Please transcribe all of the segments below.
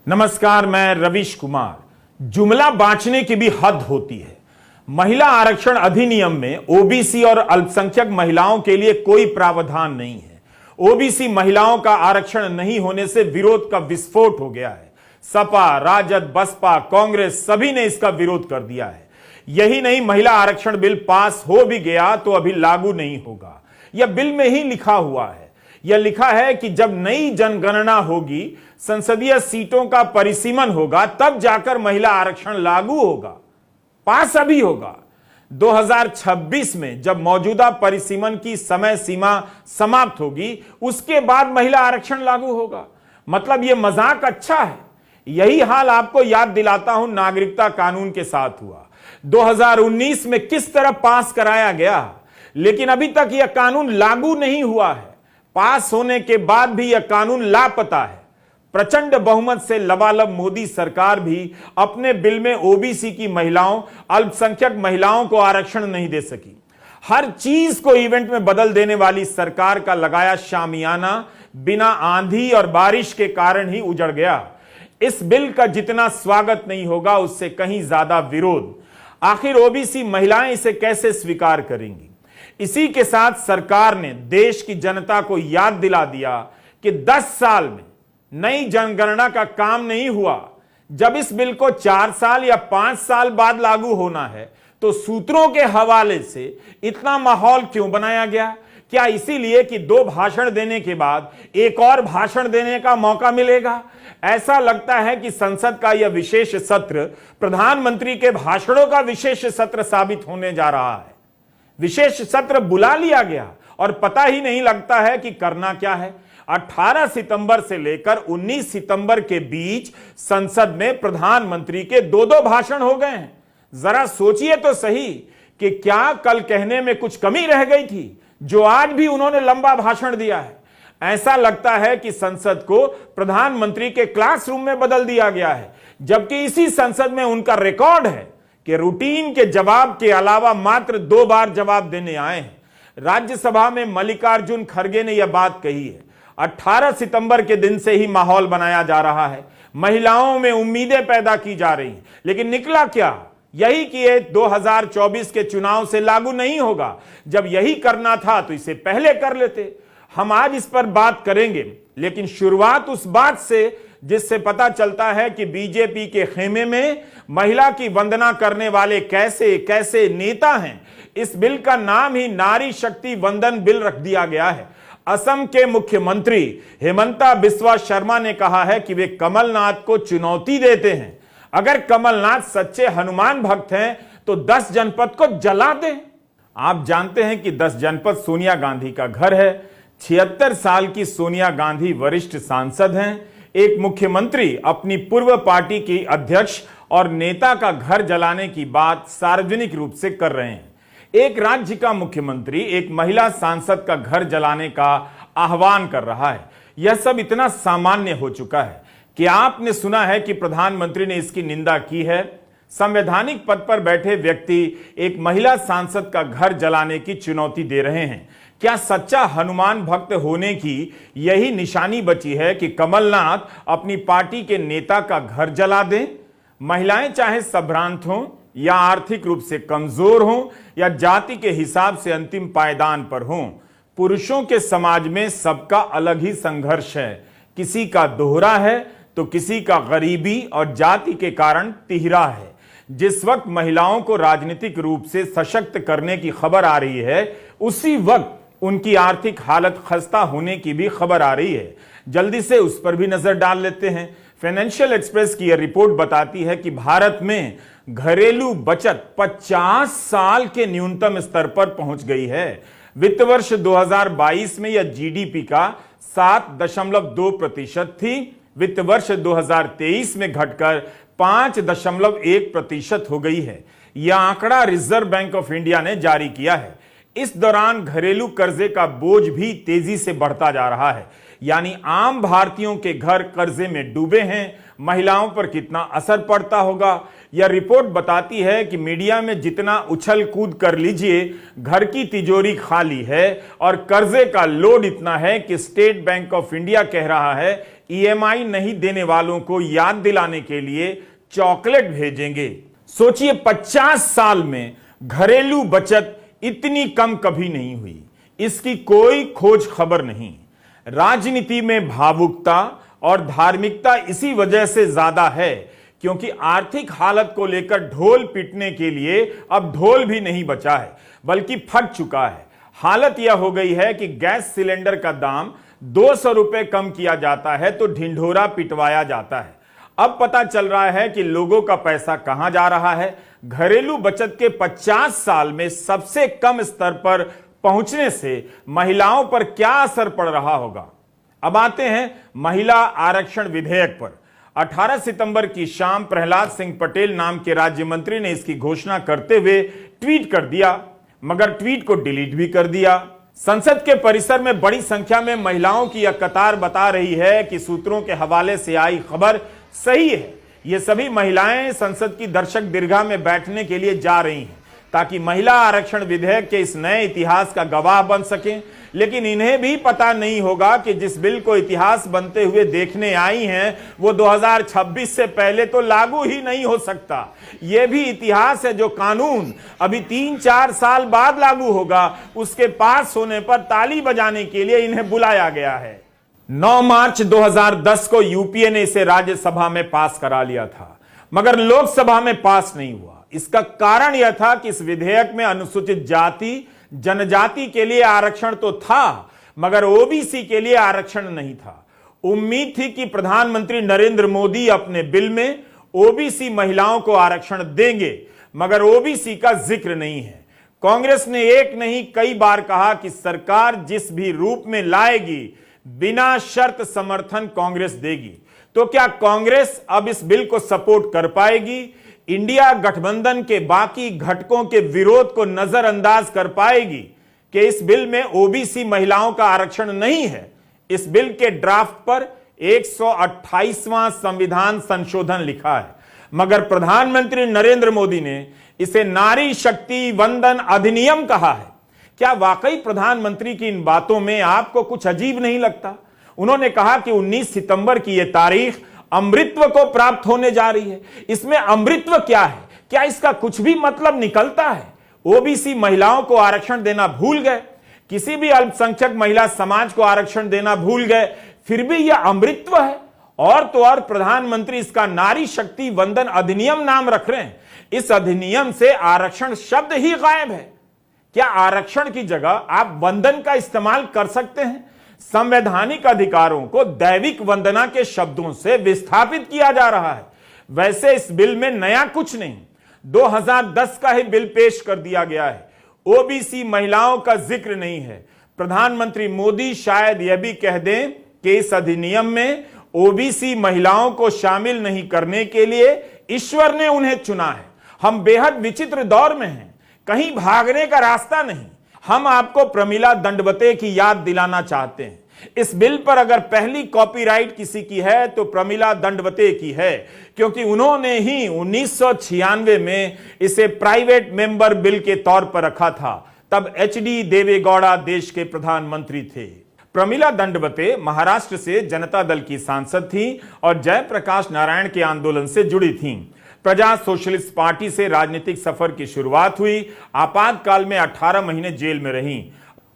नमस्कार, मैं रविश कुमार। जुमला बांटने की भी हद होती है। महिला आरक्षण अधिनियम में ओबीसी और अल्पसंख्यक महिलाओं के लिए कोई प्रावधान नहीं है। ओबीसी महिलाओं का आरक्षण नहीं होने से विरोध का विस्फोट हो गया है। सपा, राजद, बसपा, कांग्रेस सभी ने इसका विरोध कर दिया है। यही नहीं, महिला आरक्षण बिल पास हो भी गया तो अभी लागू नहीं होगा। यह बिल में ही लिखा हुआ है। यह लिखा है कि जब नई जनगणना होगी, संसदीय सीटों का परिसीमन होगा, तब जाकर महिला आरक्षण लागू होगा। पास अभी होगा 2026 में, जब मौजूदा परिसीमन की समय सीमा समाप्त होगी, उसके बाद महिला आरक्षण लागू होगा। मतलब यह मजाक अच्छा है। यही हाल आपको याद दिलाता हूं नागरिकता कानून के साथ हुआ। 2019 में किस तरह पास कराया गया, लेकिन अभी तक यह कानून लागू नहीं हुआ है। पास होने के बाद भी यह कानून लापता है। प्रचंड बहुमत से लबालब मोदी सरकार भी अपने बिल में ओबीसी की महिलाओं, अल्पसंख्यक महिलाओं को आरक्षण नहीं दे सकी। हर चीज को इवेंट में बदल देने वाली सरकार का लगाया शामियाना बिना आंधी और बारिश के कारण ही उजड़ गया। इस बिल का जितना स्वागत नहीं होगा, उससे कहीं ज्यादा विरोध। आखिर ओबीसी महिलाएं इसे कैसे स्वीकार करेंगी? इसी के साथ सरकार ने देश की जनता को याद दिला दिया कि 10 साल में नई जनगणना का काम नहीं हुआ। जब इस बिल को 4 साल या 5 साल बाद लागू होना है, तो सूत्रों के हवाले से इतना माहौल क्यों बनाया गया? क्या इसीलिए कि 2 भाषण देने के बाद एक और भाषण देने का मौका मिलेगा? ऐसा लगता है कि संसद का यह विशेष सत्र प्रधानमंत्री के भाषणों का विशेष सत्र साबित होने जा रहा है। विशेष सत्र बुला लिया गया और पता ही नहीं लगता है कि करना क्या है। 18 सितंबर से लेकर 19 सितंबर के बीच संसद में प्रधानमंत्री के 2-2 भाषण हो गए हैं। जरा सोचिए तो सही कि क्या कल कहने में कुछ कमी रह गई थी, जो आज भी उन्होंने लंबा भाषण दिया है। ऐसा लगता है कि संसद को प्रधानमंत्री के क्लासरूम में बदल दिया गया है, जबकि इसी संसद में उनका रिकॉर्ड है कि रूटीन के जवाब के अलावा मात्र 2 बार जवाब देने आए हैं। राज्यसभा में मल्लिकार्जुन खड़गे ने यह बात कही है। 18 सितंबर के दिन से ही माहौल बनाया जा रहा है, महिलाओं में उम्मीदें पैदा की जा रही हैं, लेकिन निकला क्या? यही कि ये 2024 के चुनाव से लागू नहीं होगा। जब यही करना था तो इसे पहले कर लेते। हम आज इस पर बात करेंगे, लेकिन शुरुआत उस बात से जिससे पता चलता है कि बीजेपी के खेमे में महिला की वंदना करने वाले कैसे कैसे नेता हैं। इस बिल का नाम ही नारी शक्ति वंदन बिल रख दिया गया है। असम के मुख्यमंत्री हेमंता बिस्वा शर्मा ने कहा है कि वे कमलनाथ को चुनौती देते हैं। अगर कमलनाथ सच्चे हनुमान भक्त हैं तो 10 जनपद को जला दें। आप जानते हैं कि 10 जनपद सोनिया गांधी का घर है। 76 साल की सोनिया गांधी वरिष्ठ सांसद हैं। एक मुख्यमंत्री अपनी पूर्व पार्टी की अध्यक्ष और नेता का घर जलाने की बात सार्वजनिक रूप से कर रहे हैं। एक राज्य का मुख्यमंत्री एक महिला सांसद का घर जलाने का आह्वान कर रहा है। यह सब इतना सामान्य हो चुका है कि आपने सुना है कि प्रधानमंत्री ने इसकी निंदा की है। संवैधानिक पद पर बैठे व्यक्ति एक महिला सांसद का घर जलाने की चुनौती दे रहे हैं। क्या सच्चा हनुमान भक्त होने की यही निशानी बची है कि कमलनाथ अपनी पार्टी के नेता का घर जला दें? महिलाएं चाहे संभ्रांत हों या आर्थिक रूप से कमजोर हों या जाति के हिसाब से अंतिम पायदान पर हों, पुरुषों के समाज में सबका अलग ही संघर्ष है। किसी का दोहरा है तो किसी का गरीबी और जाति के कारण तिहरा है। जिस वक्त महिलाओं को राजनीतिक रूप से सशक्त करने की खबर आ रही है, उसी वक्त उनकी आर्थिक हालत खस्ता होने की भी खबर आ रही है। जल्दी से उस पर भी नजर डाल लेते हैं। फाइनेंशियल एक्सप्रेस की यह रिपोर्ट बताती है कि भारत में घरेलू बचत 50 साल के न्यूनतम स्तर पर पहुंच गई है। वित्त वर्ष 2022 में यह जीडीपी का 7.2% थी। वित्त वर्ष 2023 में घटकर 5.1% हो गई है। यह आंकड़ा रिजर्व बैंक ऑफ इंडिया ने जारी किया है। इस दौरान घरेलू कर्जे का बोझ भी तेजी से बढ़ता जा रहा है। यानी आम भारतीयों के घर कर्जे में डूबे हैं, महिलाओं पर कितना असर पड़ता होगा। यह रिपोर्ट बताती है कि मीडिया में जितना उछल कूद कर लीजिए, घर की तिजोरी खाली है और कर्जे का लोड इतना है कि स्टेट बैंक ऑफ इंडिया कह रहा है ईएमआई नहीं देने वालों को याद दिलाने के लिए चॉकलेट भेजेंगे। सोचिए 50 साल में घरेलू बचत इतनी कम कभी नहीं हुई, इसकी कोई खोज खबर नहीं। राजनीति में भावुकता और धार्मिकता इसी वजह से ज्यादा है क्योंकि आर्थिक हालत को लेकर ढोल पीटने के लिए अब ढोल भी नहीं बचा है, बल्कि फट चुका है। हालत यह हो गई है कि गैस सिलेंडर का दाम 200 रुपए कम किया जाता है तो ढिंढोरा पिटवाया जाता है। अब पता चल रहा है कि लोगों का पैसा कहां जा रहा है। घरेलू बचत के 50 साल में सबसे कम स्तर पर पहुंचने से महिलाओं पर क्या असर पड़ रहा होगा। अब आते हैं महिला आरक्षण विधेयक पर। 18 सितंबर की शाम प्रहलाद सिंह पटेल नाम के राज्य मंत्री ने इसकी घोषणा करते हुए ट्वीट कर दिया, मगर ट्वीट को डिलीट भी कर दिया। संसद के परिसर में बड़ी संख्या में महिलाओं की यह कतार बता रही है कि सूत्रों के हवाले से आई खबर सही है। ये सभी महिलाएं संसद की दर्शक दीर्घा में बैठने के लिए जा रही हैं ताकि महिला आरक्षण विधेयक के इस नए इतिहास का गवाह बन सकें। लेकिन इन्हें भी पता नहीं होगा कि जिस बिल को इतिहास बनते हुए देखने आई हैं वो 2026 से पहले तो लागू ही नहीं हो सकता। यह भी इतिहास है जो कानून अभी 3-4 साल बाद लागू होगा, उसके पास होने पर ताली बजाने के लिए इन्हें बुलाया गया है। 9 मार्च 2010 को यूपीए ने इसे राज्यसभा में पास करा लिया था, मगर लोकसभा में पास नहीं हुआ। इसका कारण यह था कि इस विधेयक में अनुसूचित जाति जनजाति के लिए आरक्षण तो था, मगर ओबीसी के लिए आरक्षण नहीं था। उम्मीद थी कि प्रधानमंत्री नरेंद्र मोदी अपने बिल में ओबीसी महिलाओं को आरक्षण देंगे, मगर ओबीसी का जिक्र नहीं है। कांग्रेस ने एक नहीं कई बार कहा कि सरकार जिस भी रूप में लाएगी बिना शर्त समर्थन कांग्रेस देगी। तो क्या कांग्रेस अब इस बिल को सपोर्ट कर पाएगी? इंडिया गठबंधन के बाकी घटकों के विरोध को नजरअंदाज कर पाएगी कि इस बिल में ओबीसी महिलाओं का आरक्षण नहीं है? इस बिल के ड्राफ्ट पर 128वां संविधान संशोधन लिखा है, मगर प्रधानमंत्री नरेंद्र मोदी ने इसे नारी शक्ति वंदन अधिनियम कहा है। क्या वाकई प्रधानमंत्री की इन बातों में आपको कुछ अजीब नहीं लगता? उन्होंने कहा कि 19 सितंबर की यह तारीख अमृतत्व को प्राप्त होने जा रही है। इसमें अमृतत्व क्या है? क्या इसका कुछ भी मतलब निकलता है? ओबीसी महिलाओं को आरक्षण देना भूल गए, किसी भी अल्पसंख्यक महिला समाज को आरक्षण देना भूल गए, फिर भी यह अमृतत्व है। और तो और प्रधानमंत्री इसका नारी शक्ति वंदन अधिनियम नाम रख रहे हैं। इस अधिनियम से आरक्षण शब्द ही गायब है। क्या आरक्षण की जगह आप वंदन का इस्तेमाल कर सकते हैं? संवैधानिक अधिकारों को दैविक वंदना के शब्दों से विस्थापित किया जा रहा है। वैसे इस बिल में नया कुछ नहीं, 2010 का ही बिल पेश कर दिया गया है। ओबीसी महिलाओं का जिक्र नहीं है। प्रधानमंत्री मोदी शायद यह भी कह दें कि इस अधिनियम में ओबीसी महिलाओं को शामिल नहीं करने के लिए ईश्वर ने उन्हें चुना है। हम बेहद विचित्र दौर में हैं, कहीं भागने का रास्ता नहीं। हम आपको प्रमिला दंडवते की याद दिलाना चाहते हैं। इस बिल पर अगर पहली कॉपीराइट किसी की है तो प्रमिला दंडवते की है, क्योंकि उन्होंने ही 1996 में इसे प्राइवेट मेंबर बिल के तौर पर रखा था। तब एचडी देवेगौड़ा देश के प्रधानमंत्री थे। प्रमिला दंडवते महाराष्ट्र से जनता दल की सांसद थी और जयप्रकाश नारायण के आंदोलन से जुड़ी थीं। प्रजा सोशलिस्ट पार्टी से राजनीतिक सफर की शुरुआत हुई। आपातकाल में 18 महीने जेल में रहीं।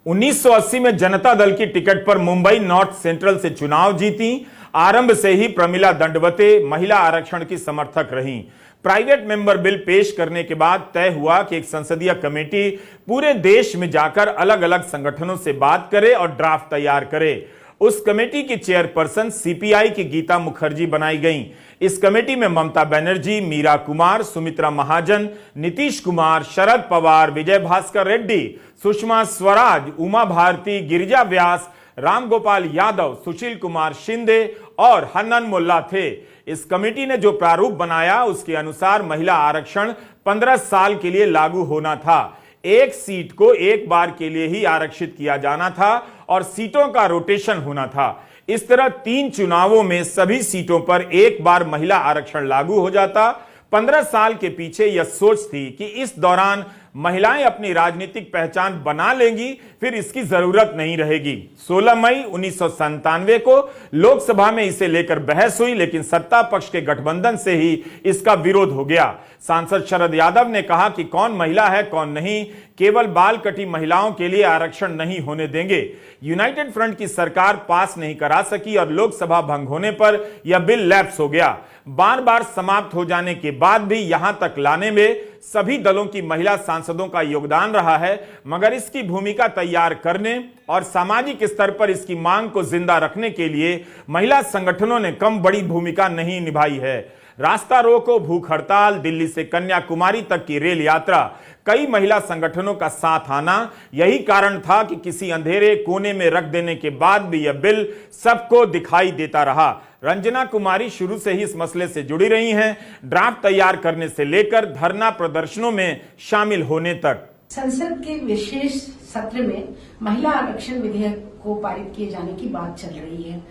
1980 में जनता दल की टिकट पर मुंबई नॉर्थ सेंट्रल से चुनाव जीती। आरंभ से ही प्रमिला दंडवते महिला आरक्षण की समर्थक रहीं। प्राइवेट मेंबर बिल पेश करने के बाद तय हुआ कि एक संसदीय कमेटी पूरे देश में जाकर अलग अलग संगठनों से बात करे और ड्राफ्ट तैयार करे। उस कमेटी की चेयरपर्सन सीपीआई की गीता मुखर्जी बनाई गईं। इस कमेटी में ममता बनर्जी, मीरा कुमार, सुमित्रा महाजन, नीतीश कुमार, शरद पवार, विजय भास्कर रेड्डी, सुषमा स्वराज, उमा भारती, गिरिजा व्यास, रामगोपाल यादव, सुशील कुमार शिंदे और हन्नन मुल्ला थे। इस कमेटी ने जो प्रारूप बनाया उसके अनुसार महिला आरक्षण 15 साल के लिए लागू होना था। एक सीट को एक बार के लिए ही आरक्षित किया जाना था और सीटों का रोटेशन होना था। इस तरह 3 चुनावों में सभी सीटों पर एक बार महिला आरक्षण लागू हो जाता। 15 साल के पीछे यह सोच थी कि इस दौरान महिलाएं अपनी राजनीतिक पहचान बना लेंगी, फिर इसकी जरूरत नहीं रहेगी। 16 मई 1997 को लोकसभा में इसे लेकर बहस हुई, लेकिन सत्ता पक्ष के गठबंधन से ही इसका विरोध हो गया। सांसद शरद यादव ने कहा कि कौन महिला है कौन नहीं, केवल बाल कटी महिलाओं के लिए आरक्षण नहीं होने देंगे। यूनाइटेड फ्रंट की सरकार पास नहीं करा सकी और लोकसभा भंग होने पर यह बिल लैप्स हो गया। बार बार समाप्त हो जाने के बाद भी यहां तक लाने में सभी दलों की महिला सांसदों का योगदान रहा है, मगर इसकी भूमिका तैयार करने और सामाजिक स्तर पर इसकी मांग को जिंदा रखने के लिए महिला संगठनों ने कम बड़ी भूमिका नहीं निभाई है। रास्ता रोको, भूख हड़ताल, दिल्ली से कन्याकुमारी तक की रेल यात्रा, कई महिला संगठनों का साथ आना, यही कारण था कि किसी अंधेरे कोने में रख देने के बाद भी यह बिल सबको दिखाई देता रहा। रंजना कुमारी शुरू से ही इस मसले से जुड़ी रही हैं, ड्राफ्ट तैयार करने से लेकर धरना प्रदर्शनों में शामिल होने तक। संसद के विशेष सत्र में महिला आरक्षण विधेयक को पारित किए जाने की बात चल रही है।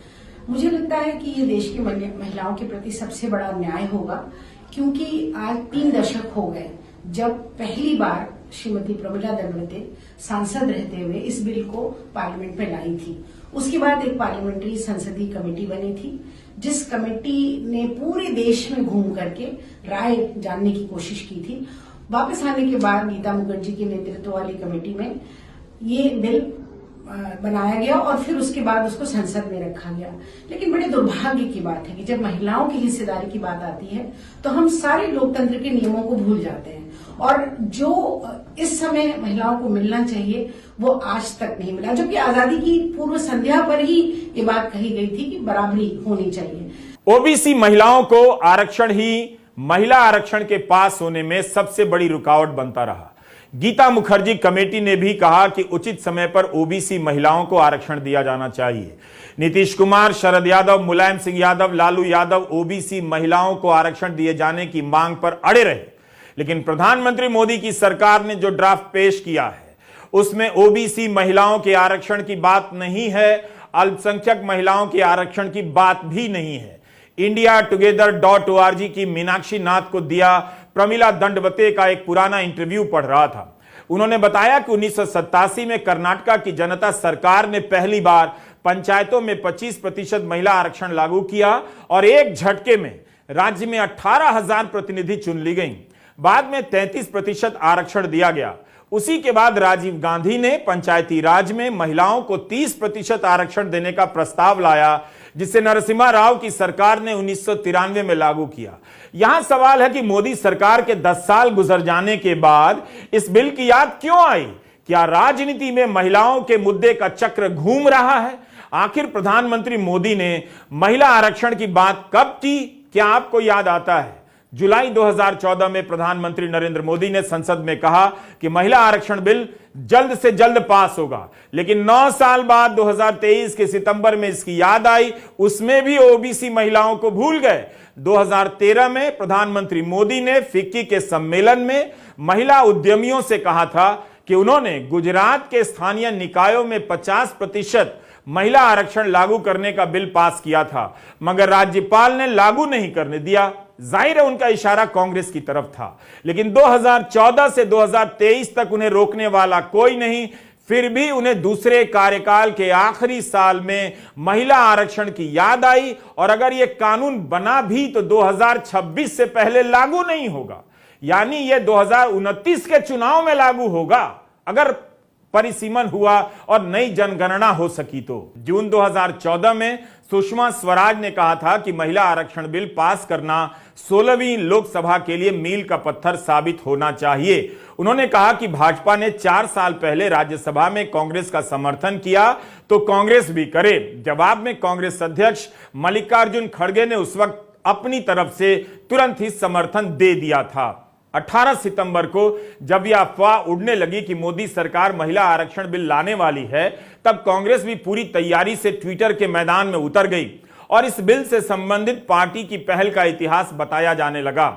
मुझे लगता है कि ये देश की महिलाओं के प्रति सबसे बड़ा न्याय होगा, क्योंकि आज 3 दशक हो गए जब पहली बार श्रीमती प्रमिला दलवते सांसद रहते हुए इस बिल को पार्लियामेंट में लाई थी। उसके बाद एक पार्लियामेंट्री संसदीय कमेटी बनी थी, जिस कमेटी ने पूरे देश में घूम करके राय जानने की कोशिश की थी। वापस आने के बाद गीता मुखर्जी के नेतृत्व वाली कमेटी में ये बिल बनाया गया और फिर उसके बाद उसको संसद में रखा गया। लेकिन बड़े दुर्भाग्य की बात है कि जब महिलाओं की हिस्सेदारी की बात आती है तो हम सारे लोकतंत्र के नियमों को भूल जाते हैं, और जो इस समय महिलाओं को मिलना चाहिए वो आज तक नहीं मिला, जबकि आजादी की पूर्व संध्या पर ही ये बात कही गई थी कि बराबरी होनी चाहिए। ओबीसी महिलाओं को आरक्षण ही महिला आरक्षण के पास होने में सबसे बड़ी रुकावट बनता रहा। गीता मुखर्जी कमेटी ने भी कहा कि उचित समय पर ओबीसी महिलाओं को आरक्षण दिया जाना चाहिए। नीतीश कुमार, शरद यादव, मुलायम सिंह यादव, लालू यादव ओबीसी महिलाओं को आरक्षण दिए जाने की मांग पर अड़े रहे, लेकिन प्रधानमंत्री मोदी की सरकार ने जो ड्राफ्ट पेश किया है उसमें ओबीसी महिलाओं के आरक्षण की बात नहीं है, अल्पसंख्यक महिलाओं के आरक्षण की बात भी नहीं है। indiatogether.org की मीनाक्षी नाथ को दिया प्रमिला दंडवते का एक पुराना इंटरव्यू पढ़ रहा था। उन्होंने बताया कि 1987 में कर्नाटक की जनता सरकार ने पहली बार पंचायतों में 25% महिला आरक्षण लागू किया और एक झटके में राज्य में 18,000 प्रतिनिधि चुन ली गई। बाद में 33% आरक्षण दिया गया। उसी के बाद राजीव गांधी ने पंचायती राज में महिलाओं को 30% आरक्षण देने का प्रस्ताव लाया, जिसे नरसिम्हा राव की सरकार ने 1993 में लागू किया। यहां सवाल है कि मोदी सरकार के 10 साल गुजर जाने के बाद इस बिल की याद क्यों आई? क्या राजनीति में महिलाओं के मुद्दे का चक्र घूम रहा है? आखिर प्रधानमंत्री मोदी ने महिला आरक्षण की बात कब की? क्या आपको याद आता है? जुलाई 2014 में प्रधानमंत्री नरेंद्र मोदी ने संसद में कहा कि महिला आरक्षण बिल जल्द से जल्द पास होगा, लेकिन 9 साल बाद 2023 के सितंबर में इसकी याद आई, उसमें भी ओबीसी महिलाओं को भूल गए। 2013 में प्रधानमंत्री मोदी ने फिक्की के सम्मेलन में महिला उद्यमियों से कहा था कि उन्होंने गुजरात के स्थानीय निकायों में 50% महिला आरक्षण लागू करने का बिल पास किया था, मगर राज्यपाल ने लागू नहीं करने दिया। जाहिर है उनका इशारा कांग्रेस की तरफ था, लेकिन 2014 से 2023 तक उन्हें रोकने वाला कोई नहीं। फिर भी उन्हें दूसरे कार्यकाल के आखिरी साल में महिला आरक्षण की याद आई, और अगर यह कानून बना भी तो 2026 से पहले लागू नहीं होगा, यानी यह 2029 के चुनाव में लागू होगा अगर परिसीमन हुआ और नई जनगणना हो सकी तो। जून 2014 में सुषमा स्वराज ने कहा था कि महिला आरक्षण बिल पास करना 16वीं लोकसभा के लिए मील का पत्थर साबित होना चाहिए। उन्होंने कहा कि भाजपा ने 4 साल पहले राज्यसभा में कांग्रेस का समर्थन किया तो कांग्रेस भी करे। जवाब में कांग्रेस अध्यक्ष मल्लिकार्जुन खड़गे ने उस वक्त अपनी तरफ से तुरंत ही समर्थन दे दिया था। 18 सितंबर को जब यह अफवाह उड़ने लगी कि मोदी सरकार महिला आरक्षण बिल लाने वाली है, तब कांग्रेस भी पूरी तैयारी से ट्विटर के मैदान में उतर गई और इस बिल से संबंधित पार्टी की पहल का इतिहास बताया जाने लगा।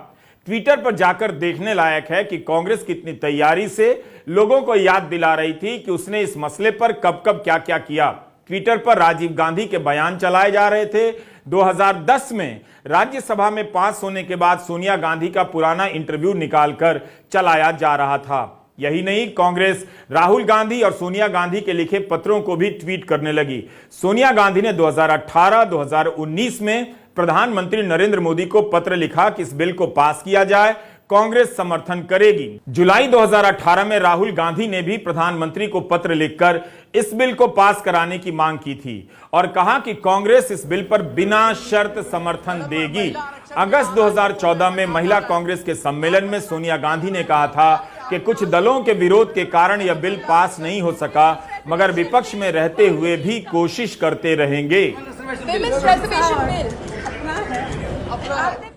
ट्विटर पर जाकर देखने लायक है कि कांग्रेस कितनी तैयारी से लोगों को याद दिला रही थी कि उसने इस मसले पर कब कब क्या क्या किया। ट्विटर पर राजीव गांधी के बयान चलाए जा रहे थे। 2010 में राज्यसभा में पास होने के बाद सोनिया गांधी का पुराना इंटरव्यू निकालकर चलाया जा रहा था। यही नहीं, कांग्रेस राहुल गांधी और सोनिया गांधी के लिखे पत्रों को भी ट्वीट करने लगी। सोनिया गांधी ने 2018-2019 में प्रधानमंत्री नरेंद्र मोदी को पत्र लिखा कि इस बिल को पास किया जाए, कांग्रेस समर्थन करेगी। जुलाई 2018 में राहुल गांधी ने भी प्रधानमंत्री को पत्र लिखकर इस बिल को पास कराने की मांग की थी और कहा कि कांग्रेस इस बिल पर बिना शर्त समर्थन देगी। अगस्त 2014 में महिला कांग्रेस के सम्मेलन में सोनिया गांधी ने कहा था कि कुछ दलों के विरोध के कारण यह बिल पास नहीं हो सका, मगर विपक्ष में रहते हुए भी कोशिश करते रहेंगे।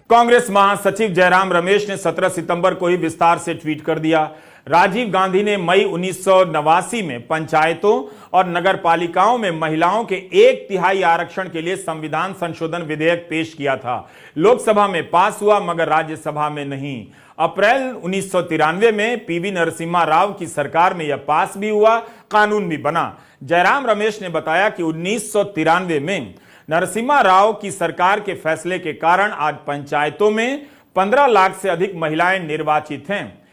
कांग्रेस महासचिव जयराम रमेश ने 17 सितंबर को ही विस्तार से ट्वीट कर दिया। राजीव गांधी ने मई 1989 में पंचायतों और नगरपालिकाओं में महिलाओं के 1/3 आरक्षण के लिए संविधान संशोधन विधेयक पेश किया था। लोकसभा में पास हुआ मगर राज्यसभा में नहीं। अप्रैल 1993 में पीवी नरसिम्हा राव की सरकार में यह पास भी हुआ, कानून भी बना। जयराम रमेश ने बताया कि 1993 में नरसिम्हा राव की सरकार के फैसले के कारण आज पंचायतों में 15 लाख से अधिक महिलाएं निर्वाचित हैं।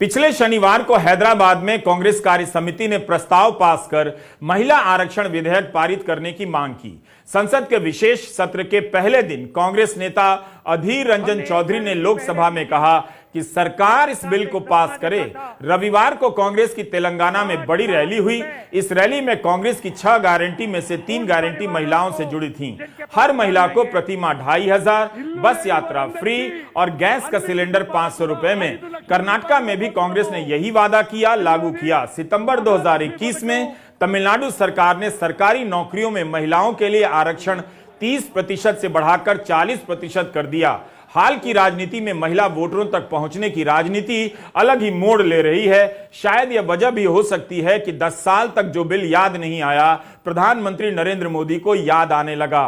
पिछले शनिवार को हैदराबाद में कांग्रेस कार्य समिति ने प्रस्ताव पास कर महिला आरक्षण विधेयक पारित करने की मांग की। संसद के विशेष सत्र के पहले दिन कांग्रेस नेता अधीर रंजन चौधरी ने लोकसभा में कहा कि सरकार इस बिल को पास करे। रविवार को कांग्रेस की तेलंगाना में बड़ी रैली हुई। इस रैली में कांग्रेस की 6 गारंटी में से 3 गारंटी महिलाओं से जुड़ी थीं। हर महिला को प्रति माह 2500, बस यात्रा फ्री और गैस का सिलेंडर 500 रुपए में। कर्नाटका में भी कांग्रेस ने यही वादा किया, लागू किया। सितंबर 2021 में तमिलनाडु सरकार ने सरकारी नौकरियों में महिलाओं के लिए आरक्षण 30% से बढ़ाकर 40% कर दिया। हाल की राजनीति में महिला वोटरों तक पहुंचने की राजनीति अलग ही मोड़ ले रही है। शायद यह वजह भी हो सकती है कि 10 साल तक जो बिल याद नहीं आया, प्रधानमंत्री नरेंद्र मोदी को याद आने लगा।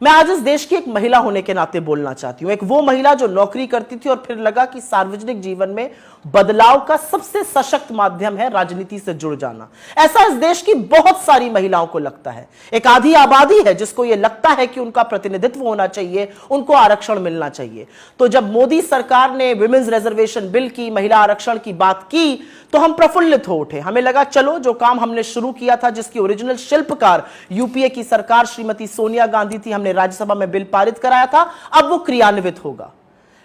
मैं आज इस देश की एक महिला होने के नाते बोलना चाहती हूं, एक वो महिला जो नौकरी करती थी और फिर लगा कि सार्वजनिक जीवन में बदलाव का सबसे सशक्त माध्यम है राजनीति से जुड़ जाना। ऐसा इस देश की बहुत सारी महिलाओं को लगता है। एक आधी आबादी है जिसको यह लगता है कि उनका प्रतिनिधित्व होना चाहिए, उनको आरक्षण मिलना चाहिए। तो जब मोदी सरकार ने विमेंस रिजर्वेशन बिल की, महिला आरक्षण की बात की, तो हम प्रफुल्लित हो उठे। हमें लगा चलो जो काम हमने शुरू किया था, जिसकी ओरिजिनल शिल्पकार यूपीए की सरकार श्रीमती सोनिया गांधी थी, हमने राज्यसभा में बिल पारित कराया था, अब वो क्रियान्वित होगा।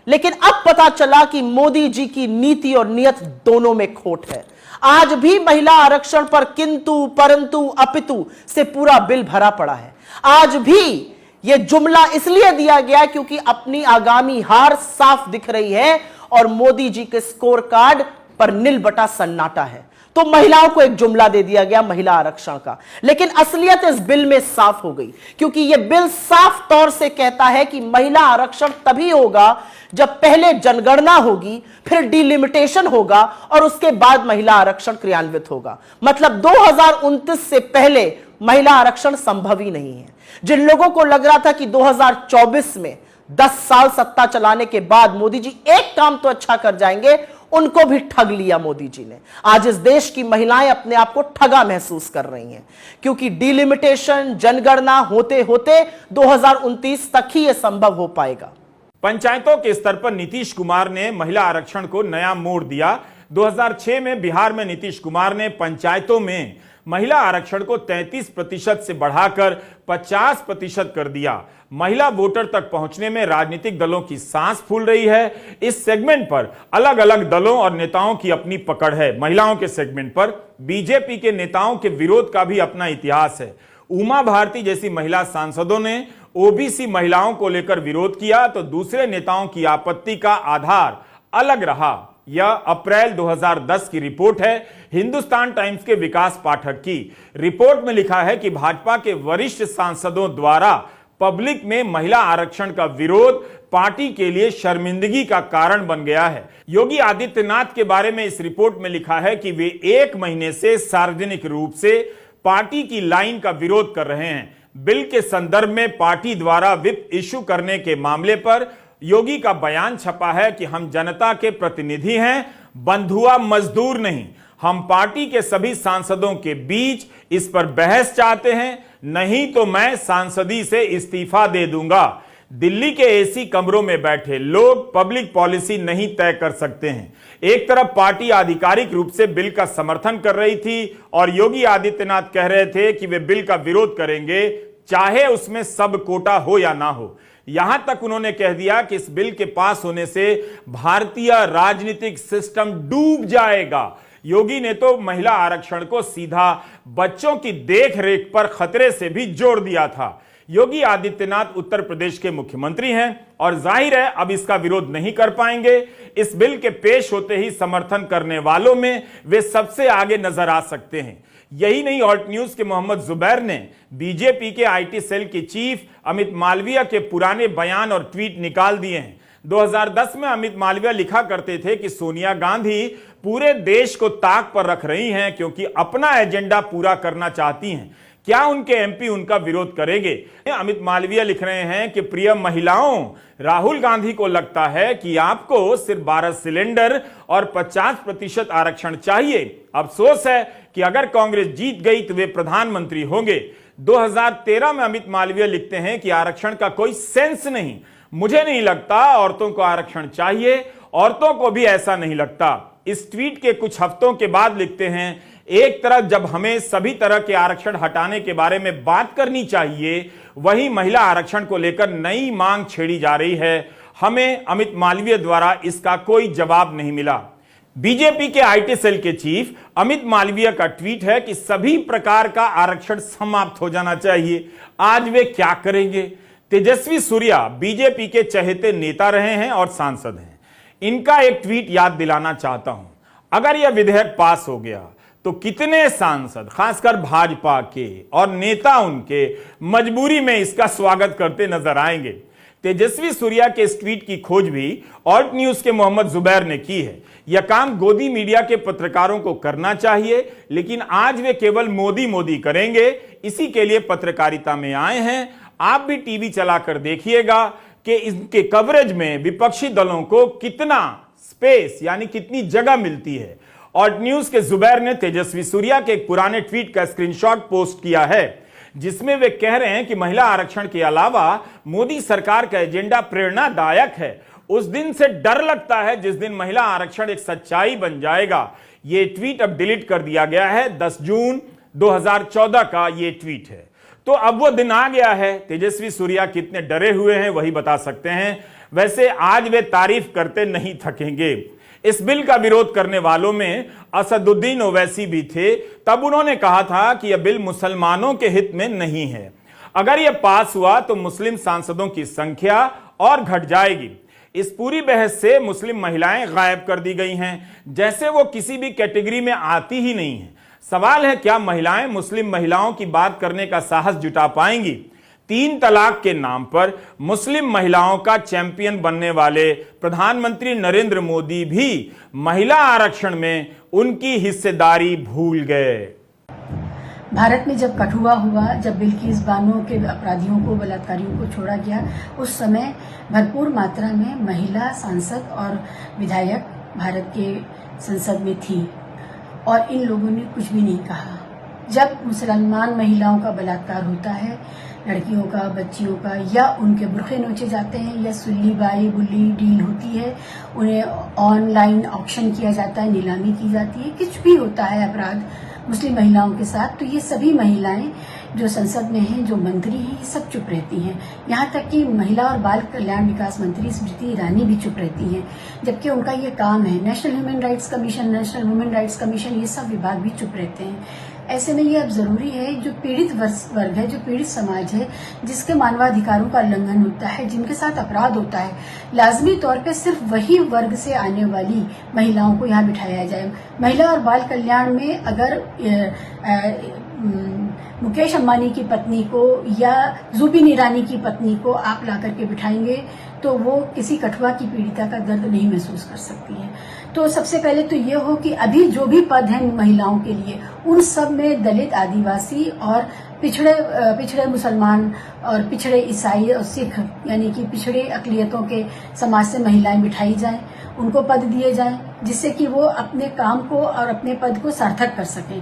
लेकिन अब पता चला कि मोदी जी की नीति और नियत दोनों में खोट है। आज भी महिला आरक्षण पर किंतु परंतु अपितु से पूरा बिल भरा पड़ा है। आज भी यह जुमला इसलिए दिया गया क्योंकि अपनी आगामी हार साफ दिख रही है और मोदी जी के स्कोर कार्ड पर नील बटा सन्नाटा है। तो महिलाओं को एक जुमला दे दिया गया महिला आरक्षण का, लेकिन असलियत इस बिल में साफ हो गई, क्योंकि यह बिल साफ तौर से कहता है कि महिला आरक्षण तभी होगा जब पहले जनगणना होगी, फिर डिलिमिटेशन होगा और उसके बाद महिला आरक्षण क्रियान्वित होगा। मतलब 2029 से पहले महिला आरक्षण संभव ही नहीं है। जिन लोगों को लग रहा था कि 2024 में 10 साल सत्ता चलाने के बाद मोदी जी एक काम तो अच्छा कर जाएंगे, उनको भी ठग लिया मोदी जी ने। आज इस देश की महिलाएं अपने आप को ठगा महसूस कर रही हैं, क्योंकि डिलिमिटेशन, जनगणना होते होते 2029 तक ही यह संभव हो पाएगा। पंचायतों के स्तर पर नीतीश कुमार ने महिला आरक्षण को नया मोड़ दिया। 2006 में बिहार में नीतीश कुमार ने पंचायतों में महिला आरक्षण को 33% से बढ़ाकर 50% कर दिया। महिला वोटर तक पहुंचने में राजनीतिक दलों की सांस फूल रही है। इस सेगमेंट पर अलग अलग दलों और नेताओं की अपनी पकड़ है। महिलाओं के सेगमेंट पर बीजेपी के नेताओं के विरोध का भी अपना इतिहास है। उमा भारती जैसी महिला सांसदों ने ओबीसी महिलाओं को लेकर विरोध किया, तो दूसरे नेताओं की आपत्ति का आधार अलग रहा। यह अप्रैल 2010 की रिपोर्ट है, हिंदुस्तान टाइम्स के विकास पाठक की। रिपोर्ट में लिखा है कि भाजपा के वरिष्ठ सांसदों द्वारा पब्लिक में महिला आरक्षण का विरोध पार्टी के लिए शर्मिंदगी का कारण बन गया है। योगी आदित्यनाथ के बारे में इस रिपोर्ट में लिखा है कि वे 1 महीने से सार्वजनिक रूप से पार्टी की लाइन का विरोध कर रहे हैं। बिल के संदर्भ में पार्टी द्वारा व्हिप इश्यू करने के मामले पर योगी का बयान छपा है कि हम जनता के प्रतिनिधि हैं, बंधुआ मजदूर नहीं। हम पार्टी के सभी सांसदों के बीच इस पर बहस चाहते हैं, नहीं तो मैं सांसदी से इस्तीफा दे दूंगा। दिल्ली के एसी कमरों में बैठे लोग पब्लिक पॉलिसी नहीं तय कर सकते हैं। एक तरफ पार्टी आधिकारिक रूप से बिल का समर्थन कर रही थी और योगी आदित्यनाथ कह रहे थे कि वे बिल का विरोध करेंगे, चाहे उसमें सब कोटा हो या ना हो। यहां तक उन्होंने कह दिया कि इस बिल के पास होने से भारतीय राजनीतिक सिस्टम डूब जाएगा। योगी ने तो महिला आरक्षण को सीधा बच्चों की देखरेख पर खतरे से भी जोड़ दिया था। योगी आदित्यनाथ उत्तर प्रदेश के मुख्यमंत्री हैं और जाहिर है अब इसका विरोध नहीं कर पाएंगे। इस बिल के पेश होते ही समर्थन करने वालों में वे सबसे आगे नजर आ सकते हैं। यही नहीं, ऑल्ट न्यूज के मोहम्मद जुबैर ने बीजेपी के आईटी सेल के चीफ अमित मालवीय के पुराने बयान और ट्वीट निकाल दिए हैं। 2010 में अमित मालवीय लिखा करते थे कि सोनिया गांधी पूरे देश को ताक पर रख रही हैं क्योंकि अपना एजेंडा पूरा करना चाहती हैं। क्या उनके एमपी उनका विरोध करेंगे? अमित मालवीय लिख रहे हैं कि प्रिय महिलाओं, राहुल गांधी को लगता है कि आपको सिर्फ 12 सिलेंडर और 50% आरक्षण चाहिए। अफसोस है कि अगर कांग्रेस जीत गई तो वे प्रधानमंत्री होंगे। 2013 में अमित मालवीय लिखते हैं कि आरक्षण का कोई सेंस नहीं, मुझे नहीं लगता औरतों को आरक्षण चाहिए, औरतों को भी ऐसा नहीं लगता। इस ट्वीट के कुछ हफ्तों के बाद लिखते हैं, एक तरफ जब हमें सभी तरह के आरक्षण हटाने के बारे में बात करनी चाहिए, वहीं महिला आरक्षण को लेकर नई मांग छेड़ी जा रही है। हमें अमित मालवीय द्वारा इसका कोई जवाब नहीं मिला। बीजेपी के आईटी सेल के चीफ अमित मालवीय का ट्वीट है कि सभी प्रकार का आरक्षण समाप्त हो जाना चाहिए। आज वे क्या करेंगे? तेजस्वी सूर्या बीजेपी के चहेते नेता रहे हैं और सांसद हैं। इनका एक ट्वीट याद दिलाना चाहता हूं। अगर यह विधेयक पास हो गया तो कितने सांसद, खासकर भाजपा के और नेता उनके, मजबूरी में इसका स्वागत करते नजर आएंगे। तेजस्वी सूर्या के इस ट्वीट की खोज भी ऑल्ट न्यूज के मोहम्मद जुबैर ने की है। यह काम गोदी मीडिया के पत्रकारों को करना चाहिए, लेकिन आज वे केवल मोदी मोदी करेंगे। इसी के लिए पत्रकारिता में आए हैं। आप भी टीवी चलाकर देखिएगा कि इनके कवरेज में विपक्षी दलों को कितना स्पेस यानी कितनी जगह मिलती है। और न्यूज के जुबैर ने तेजस्वी सूर्या के एक पुराने ट्वीट का स्क्रीनशॉट पोस्ट किया है, जिसमें वे कह रहे हैं कि महिला आरक्षण के अलावा मोदी सरकार का एजेंडा प्रेरणादायक है। उस दिन से डर लगता है जिस दिन महिला आरक्षण एक सच्चाई बन जाएगा। यह ट्वीट अब डिलीट कर दिया गया है। 10 जून 2014 का यह ट्वीट है। तो अब वो दिन आ गया है। तेजस्वी सूर्या कितने डरे हुए हैं वही बता सकते हैं। वैसे आज वे तारीफ करते नहीं थकेंगे। इस बिल का विरोध करने वालों में असदुद्दीन ओवैसी भी थे। तब उन्होंने कहा था कि यह बिल मुसलमानों के हित में नहीं है। अगर यह पास हुआ तो मुस्लिम सांसदों की संख्या और घट जाएगी। इस पूरी बहस से मुस्लिम महिलाएं गायब कर दी गई हैं, जैसे वो किसी भी कैटेगरी में आती ही नहीं है। सवाल है, क्या महिलाएं मुस्लिम महिलाओं की बात करने का साहस जुटा पाएंगी? 3 तलाक के नाम पर मुस्लिम महिलाओं का चैंपियन बनने वाले प्रधानमंत्री नरेंद्र मोदी भी महिला आरक्षण में उनकी हिस्सेदारी भूल गए। भारत में जब कठुआ हुआ, जब बिल्किस बानो के अपराधियों को, बलात्कारियों को छोड़ा गया, उस समय भरपूर मात्रा में महिला सांसद और विधायक भारत के संसद में थी और इन लोगों ने कुछ भी नहीं कहा। जब मुसलमान महिलाओं का बलात्कार होता है, लड़कियों का, बच्चियों का, या उनके बुरखे नोचे जाते हैं, या सुल्ली बाई बुल्ली डील होती है, उन्हें ऑनलाइन ऑक्शन किया जाता है, नीलामी की जाती है, कुछ भी होता है अपराध मुस्लिम महिलाओं के साथ, तो ये सभी महिलाएं जो संसद में हैं, जो मंत्री हैं, ये सब चुप रहती हैं। यहाँ तक कि महिला और बाल कल्याण विकास मंत्री स्मृति ईरानी भी चुप रहती हैं, जबकि उनका ये काम है। National human rights commission, national women rights commission, ये सब विभाग भी चुप रहते हैं। ऐसे में ये अब जरूरी है, जो पीड़ित वर्ग है, जो पीड़ित समाज है, जिसके मानवाधिकारों का उल्लंघन होता है, जिनके साथ अपराध होता है, लाजमी तौर पे सिर्फ वही वर्ग से आने वाली महिलाओं को यहाँ बिठाया जाए। महिला और बाल कल्याण में अगर मुकेश अंबानी की पत्नी को या जुबिन ईरानी की पत्नी को आप ला करके बिठाएंगे तो वो किसी कठुआ की पीड़िता का दर्द नहीं महसूस कर सकती है। तो सबसे पहले तो ये हो कि अभी जो भी पद हैं महिलाओं के लिए, उन सब में दलित, आदिवासी और पिछड़े मुसलमान और पिछड़े ईसाई और सिख यानी कि पिछड़े अकलियतों के समाज से महिलाएं बिठाई जाएं, उनको पद दिए जाएं, जिससे कि वो अपने काम को और अपने पद को सार्थक कर सकें।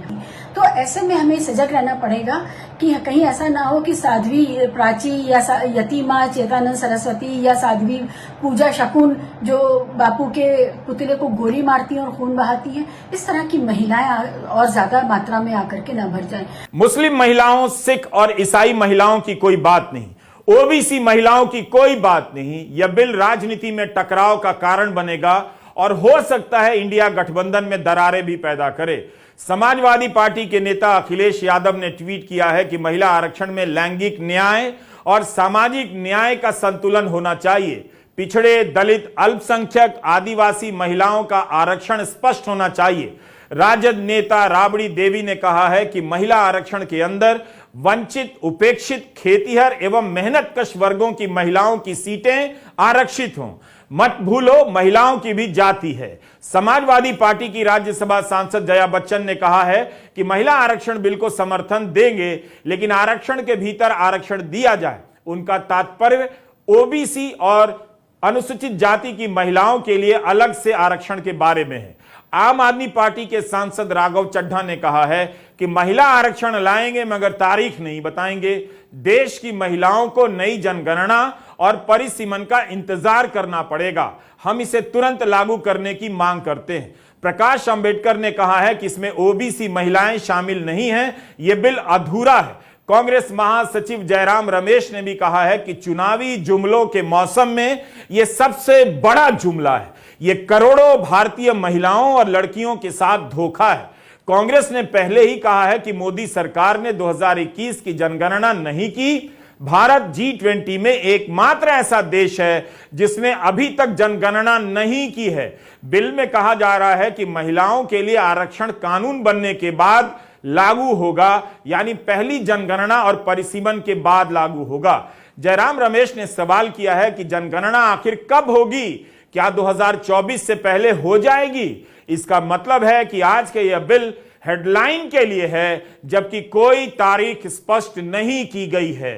तो ऐसे में हमें सजग रहना पड़ेगा कि कहीं ऐसा ना हो कि साध्वी प्राची या यतीमा चेतानंद सरस्वती या साध्वी पूजा शकुन जो बापू के पुतले को गोली मारती हैं और खून बहाती हैं, इस तरह की महिलाएं और ज्यादा मात्रा में आकर के न भर जाएं। मुस्लिम महिलाओं, सिख और ईसाई महिलाओं की कोई बात नहीं, ओबीसी महिलाओं की कोई बात नहीं। यह बिल राजनीति में टकराव का कारण बनेगा और हो सकता है इंडिया गठबंधन में दरारें भी पैदा करे। समाजवादी पार्टी के नेता अखिलेश यादव ने ट्वीट किया है कि महिला आरक्षण में लैंगिक न्याय और सामाजिक न्याय का संतुलन होना चाहिए। पिछड़े, दलित, अल्पसंख्यक, आदिवासी महिलाओं का आरक्षण स्पष्ट होना चाहिए। राजद नेता राबड़ी देवी ने कहा है कि महिला आरक्षण के अंदर वंचित, उपेक्षित, खेतीहर एवं मेहनतकश वर्गों की महिलाओं की सीटें आरक्षित हों। मत भूलो, महिलाओं की भी जाति है। समाजवादी पार्टी की राज्यसभा सांसद जया बच्चन ने कहा है कि महिला आरक्षण बिल को समर्थन देंगे, लेकिन आरक्षण के भीतर आरक्षण दिया जाए। उनका तात्पर्य ओबीसी और अनुसूचित जाति की महिलाओं के लिए अलग से आरक्षण के बारे में है। आम आदमी पार्टी के सांसद राघव चड्ढा ने कहा है कि महिला आरक्षण लाएंगे मगर तारीख नहीं बताएंगे। देश की महिलाओं को नई जनगणना और परिसीमन का इंतजार करना पड़ेगा। हम इसे तुरंत लागू करने की मांग करते हैं। प्रकाश अंबेडकर ने कहा है कि इसमें ओबीसी महिलाएं शामिल नहीं हैं, यह बिल अधूरा है। कांग्रेस महासचिव जयराम रमेश ने भी कहा है कि चुनावी जुमलों के मौसम में यह सबसे बड़ा जुमला है। यह करोड़ों भारतीय महिलाओं और लड़कियों के साथ धोखा है। कांग्रेस ने पहले ही कहा है कि मोदी सरकार ने 2021 की जनगणना नहीं की। भारत G20 में एकमात्र ऐसा देश है जिसने अभी तक जनगणना नहीं की है। बिल में कहा जा रहा है कि महिलाओं के लिए आरक्षण कानून बनने के बाद लागू होगा, यानी पहली जनगणना और परिसीमन के बाद लागू होगा। जयराम रमेश ने सवाल किया है कि जनगणना आखिर कब होगी? क्या 2024 से पहले हो जाएगी? इसका मतलब है कि आज के यह बिल हेडलाइन के लिए है, जबकि कोई तारीख स्पष्ट नहीं की गई है।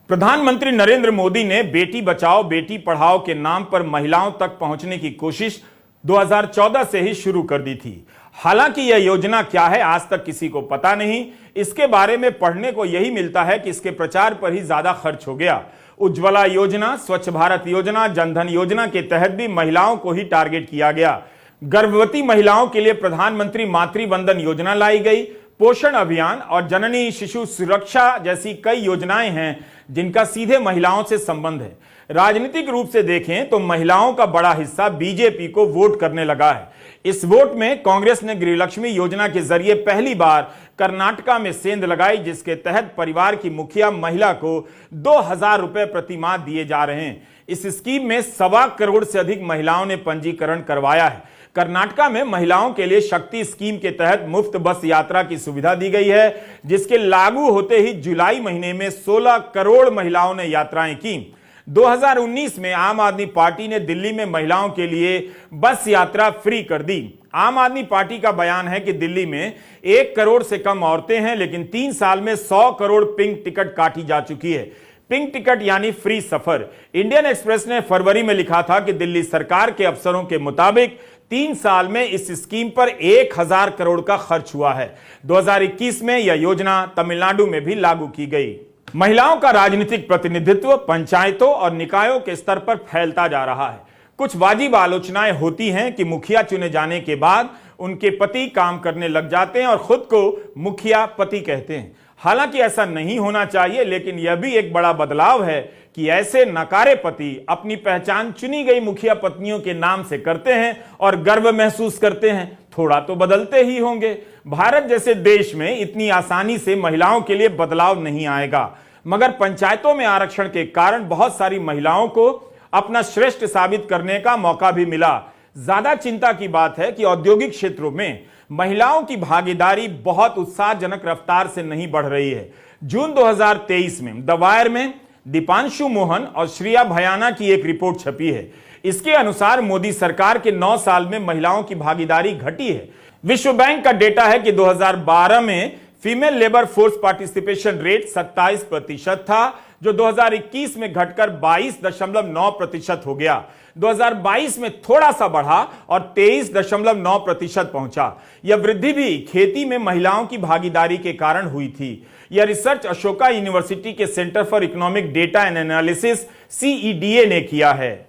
प्रधानमंत्री नरेंद्र मोदी ने बेटी बचाओ बेटी पढ़ाओ के नाम पर महिलाओं तक पहुंचने की कोशिश 2014 से ही शुरू कर दी थी। हालांकि यह योजना क्या है आज तक किसी को पता नहीं। इसके बारे में पढ़ने को यही मिलता है कि इसके प्रचार पर ही ज्यादा खर्च हो गया। उज्ज्वला योजना, स्वच्छ भारत योजना, जनधन योजना के तहत भी महिलाओं को ही टारगेट किया गया। गर्भवती महिलाओं के लिए प्रधानमंत्री मातृ वंदन योजना लाई गई। पोषण अभियान और जननी शिशु सुरक्षा जैसी कई योजनाएं हैं जिनका सीधे महिलाओं से संबंध है। राजनीतिक रूप से देखें तो महिलाओं का बड़ा हिस्सा बीजेपी को वोट करने लगा है। इस वोट में कांग्रेस ने गृहलक्ष्मी योजना के जरिए पहली बार कर्नाटका में सेंध लगाई, जिसके तहत परिवार की मुखिया महिला को 2000 रुपए प्रति माह दिए जा रहे हैं। इस स्कीम में 1.25 करोड़ से अधिक महिलाओं ने पंजीकरण करवाया है। कर्नाटका में महिलाओं के लिए शक्ति स्कीम के तहत मुफ्त बस यात्रा की सुविधा दी गई है, जिसके लागू होते ही जुलाई महीने में 16 करोड़ महिलाओं ने यात्राएं की। 2019 में आम आदमी पार्टी ने दिल्ली में महिलाओं के लिए बस यात्रा फ्री कर दी। आम आदमी पार्टी का बयान है कि दिल्ली में 1 करोड़ से कम औरतें हैं, लेकिन 3 साल में 100 करोड़ पिंक टिकट काटी जा चुकी है। पिंक टिकट यानी फ्री सफर। इंडियन एक्सप्रेस ने फरवरी में लिखा था कि दिल्ली सरकार के अफसरों के मुताबिक 3 साल में इस स्कीम पर 1000 करोड़ का खर्च हुआ है। 2021 में यह योजना तमिलनाडु में भी लागू की गई। महिलाओं का राजनीतिक प्रतिनिधित्व पंचायतों और निकायों के स्तर पर फैलता जा रहा है। कुछ वाजिब आलोचनाएं होती हैं कि मुखिया चुने जाने के बाद उनके पति काम करने लग जाते हैं और खुद को मुखिया पति कहते हैं। हालांकि ऐसा नहीं होना चाहिए, लेकिन यह भी एक बड़ा बदलाव है कि ऐसे नकारे पति अपनी पहचान चुनी गई मुखिया पत्नियों के नाम से करते हैं और गर्व महसूस करते हैं। थोड़ा तो बदलते ही होंगे। भारत जैसे देश में इतनी आसानी से महिलाओं के लिए बदलाव नहीं आएगा, मगर पंचायतों में आरक्षण के कारण बहुत सारी महिलाओं को अपना श्रेष्ठ साबित करने का मौका भी मिला। ज्यादा चिंता की बात है कि औद्योगिक क्षेत्रों में महिलाओं की भागीदारी बहुत उत्साहजनक रफ्तार से नहीं बढ़ रही है। जून 2023 में द वायर में दीपांशु मोहन और श्रिया भयाना की एक रिपोर्ट छपी है। इसके अनुसार मोदी सरकार के 9 साल में महिलाओं की भागीदारी घटी है। विश्व बैंक का डेटा है कि 2012 में female labour force participation rate 27% था, जो 2021 में घटकर 22.9% हो गया। 2022 में थोड़ा सा बढ़ा और 23.9% पहुंचा। यह वृद्धि भी खेती में महिलाओं की भागीदारी के कारण हुई थी। यह रिसर्च अशोका यूनिवर्सिटी के centre for economic data and analysis CEDA ने किया है।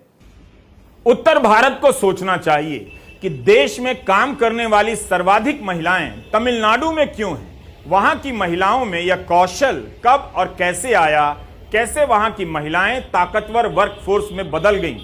उत्तर भारत को सोचना चाहिए कि देश में काम करने वाली सर्वाधिक महिलाएं तमिलनाडु में क्यों हैं। वहां की महिलाओं में यह कौशल कब और कैसे आया, कैसे वहां की महिलाएं ताकतवर वर्कफोर्स में बदल गईं।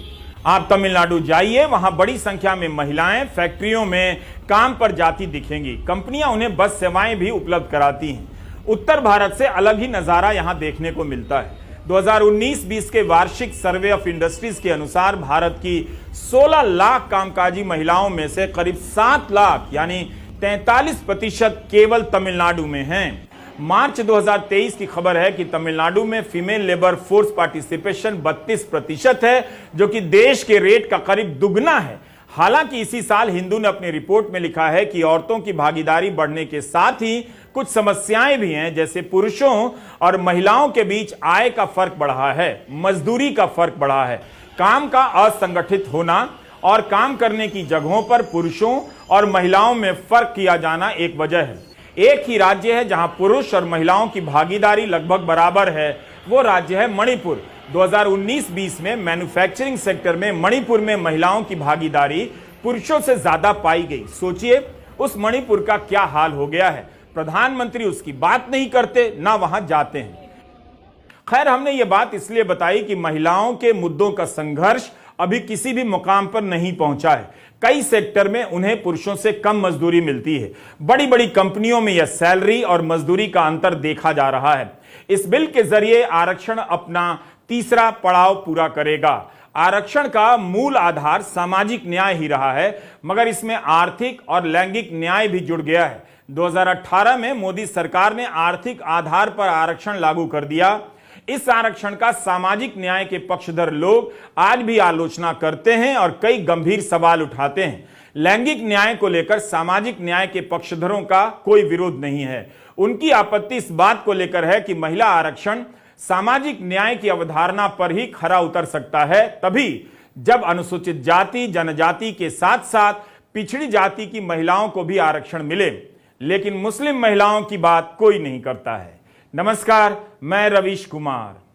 आप तमिलनाडु जाइए, वहां बड़ी संख्या में महिलाएं फैक्ट्रियों में काम पर जाती दिखेंगी। कंपनियां उन्हें बस सेवाएं भी उपलब्ध कराती हैं। उत्तर भारत से अलग ही नजारा यहां देखने को मिलता है। 2019-20 के वार्षिक सर्वे ऑफ इंडस्ट्रीज के अनुसार भारत की 16 लाख कामकाजी महिलाओं में से करीब 7 लाख यानी 43% केवल तमिलनाडु में हैं। मार्च 2023 की खबर है कि तमिलनाडु में फीमेल लेबर फोर्स पार्टिसिपेशन 32% है, जो कि देश के रेट का करीब दुगना है। हालांकि इसी साल हिंदू ने अपनी रिपोर्ट में लिखा है कि औरतों की भागीदारी बढ़ने के साथ ही कुछ समस्याएं भी हैं, जैसे पुरुषों और महिलाओं के बीच आय का फर्क बढ़ा है, मजदूरी का फर्क बढ़ा है, काम का असंगठित होना और काम करने की जगहों पर पुरुषों और महिलाओं में फर्क किया जाना एक वजह है। एक ही राज्य है जहां पुरुष और महिलाओं की भागीदारी लगभग बराबर है, वो राज्य है मणिपुर। 2019-20 में मैन्युफैक्चरिंग सेक्टर में मणिपुर में महिलाओं की भागीदारी पुरुषों से ज्यादा पाई गई। सोचिए उस मणिपुर का क्या हाल हो गया है। प्रधानमंत्री उसकी बात नहीं करते, ना वहां जाते हैं। खैर, हमने ये बात इसलिए बताई कि महिलाओं के मुद्दों का संघर्ष अभी किसी भी मुकाम पर नहीं पहुंचा है। कई सेक्टर में उन्हें पुरुषों से कम मजदूरी मिलती है। बड़ी बड़ी कंपनियों में यह सैलरी और मजदूरी का अंतर देखा जा रहा है। इस बिल के जरिए आरक्षण अपना तीसरा पड़ाव पूरा करेगा। आरक्षण का मूल आधार सामाजिक न्याय ही रहा है, मगर इसमें आर्थिक और लैंगिक न्याय भी जुड़ गया है। 2018 में मोदी सरकार ने आर्थिक आधार पर आरक्षण लागू कर दिया। इस आरक्षण का सामाजिक न्याय के पक्षधर लोग आज भी आलोचना करते हैं और कई गंभीर सवाल उठाते हैं। लैंगिक न्याय को लेकर सामाजिक न्याय के पक्षधरों का कोई विरोध नहीं है। उनकी आपत्ति इस बात को लेकर है कि महिला आरक्षण सामाजिक न्याय की अवधारणा पर ही खरा उतर सकता है तभी जब अनुसूचित जाति जनजाति के साथ साथ पिछड़ी जाति की महिलाओं को भी आरक्षण मिले। लेकिन मुस्लिम महिलाओं की बात कोई नहीं करता है। नमस्कार, मैं रवीश कुमार।